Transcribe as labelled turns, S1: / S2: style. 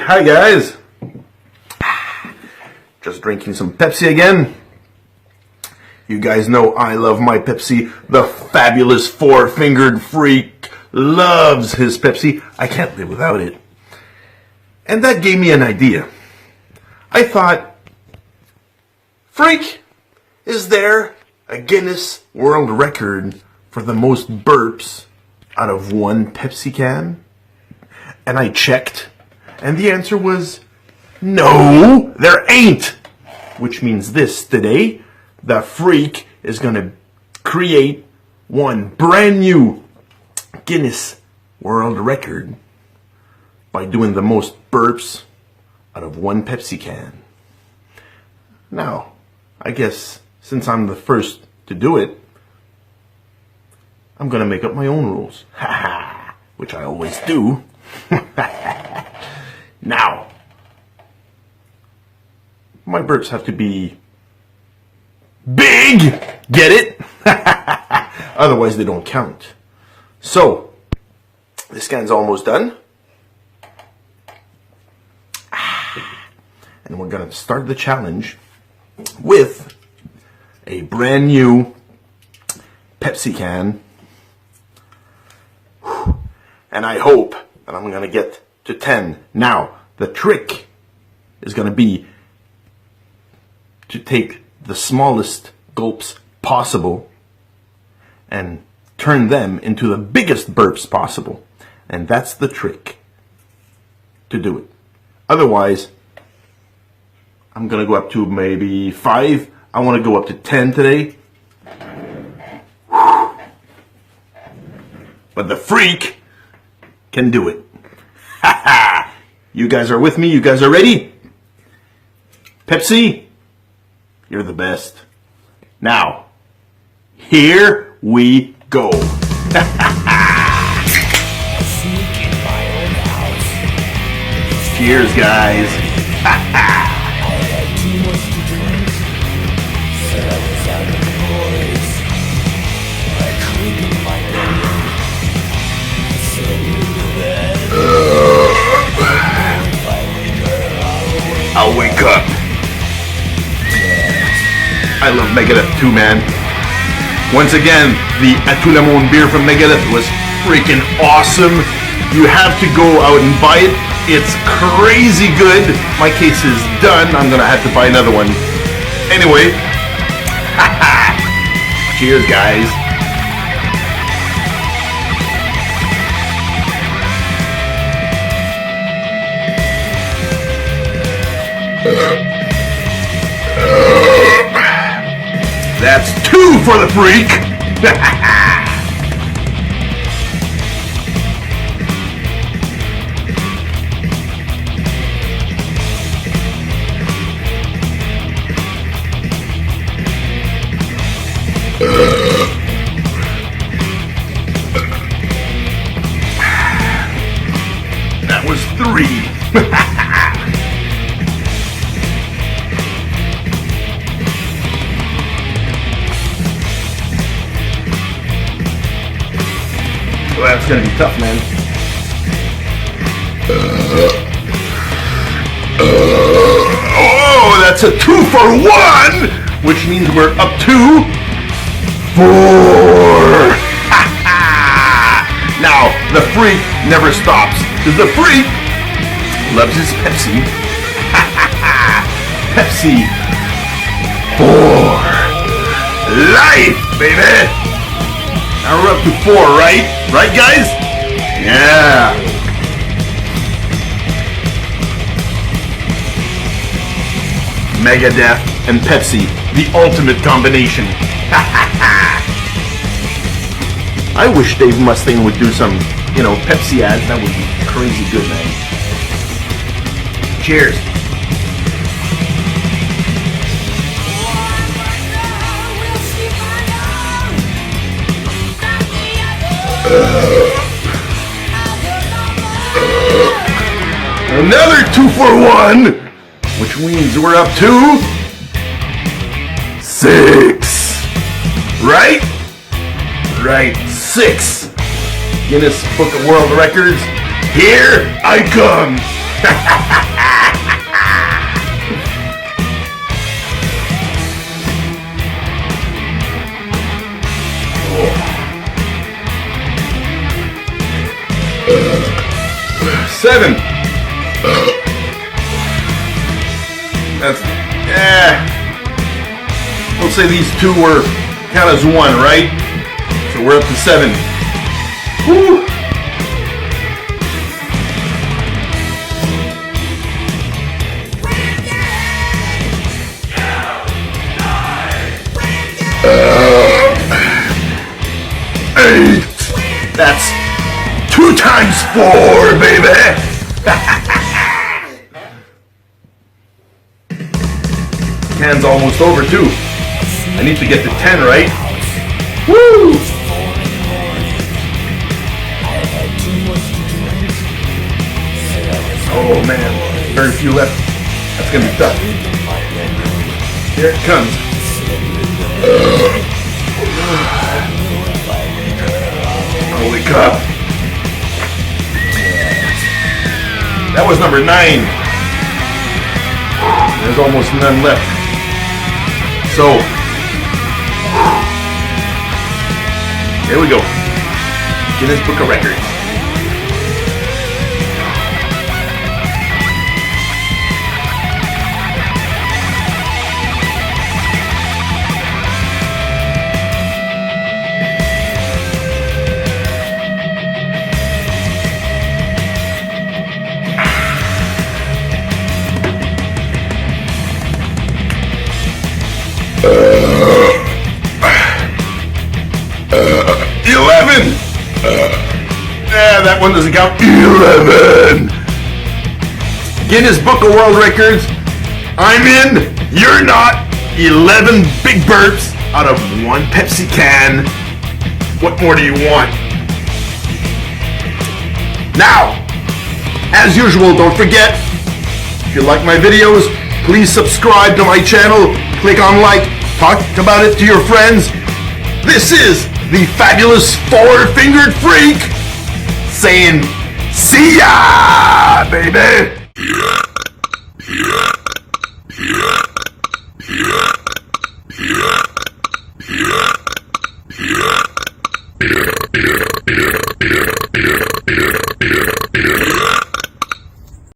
S1: hi guys. Just drinking some Pepsi again. You guys know I love my Pepsi. The fabulous four-fingered freak loves his Pepsi. I can't live without it. And that gave me an idea. I thought, freak, is there a Guinness World Record for the most burps out of one Pepsi can? And I checked, and the answer was, no, there ain't. Which means this, today, the freak is going to create one brand new Guinness World Record by doing the most burps out of one Pepsi can. Now, I guess since I'm the first to do it, I'm going to make up my own rules. Which I always do. Now, my burps have to be big, get it? Otherwise they don't count. So, this can's almost done. And we're going to start the challenge with a brand new Pepsi can. And I hope that I'm going to get to 10. Now, the trick is going to be to take the smallest gulps possible and turn them into the biggest burps possible. And that's the trick to do it. Otherwise, I'm going to go up to maybe 5. I want to go up to 10 today. But the freak can do it. You guys are with me? You guys are ready? Pepsi, you're the best. Now, here we go. Cheers, guys. I'll wake up. I love Megadeth too, man. Once again, the A Tout le Monde beer from Megadeth was freaking awesome. You have to go out and buy it. It's crazy good. My case is done. I'm gonna have to buy another one. Anyway, cheers, guys. That's 2 for the freak. That was 3. Well, that's gonna be tough, man. Oh, that's a 2 for 1, which means we're up to 4. Now, the freak never stops, because the freak loves his Pepsi. Pepsi for life, baby. Now we're up to 4, right? Right, guys? Yeah. Megadeth and Pepsi, the ultimate combination. I wish Dave Mustaine would do some, Pepsi ads. That would be crazy good, man. Cheers. Another 2 for 1, which means we're up to 6. Right? Right, 6. Guinness Book of World Records. Here I come. Seven. That's, we'll say these two were count as one, right? So we're up to 7. Woo! Eight. That's 2 times 4, baby. Can's almost over too. I need to get to 10, right? Woo! Oh man, very few left. That's gonna be tough. Here it comes. Holy cow. That was number 9. There's almost none left. So, here we go. Guinness Book of Records. That one doesn't count. 11. Guinness Book of World Records. I'm in. You're not. 11 big burps out of 1 Pepsi can. What more do you want? Now, as usual, don't forget, if you like my videos, please subscribe to my channel. Click on like. Talk about it to your friends. This is the fabulous 4-fingered freak saying, see ya, baby!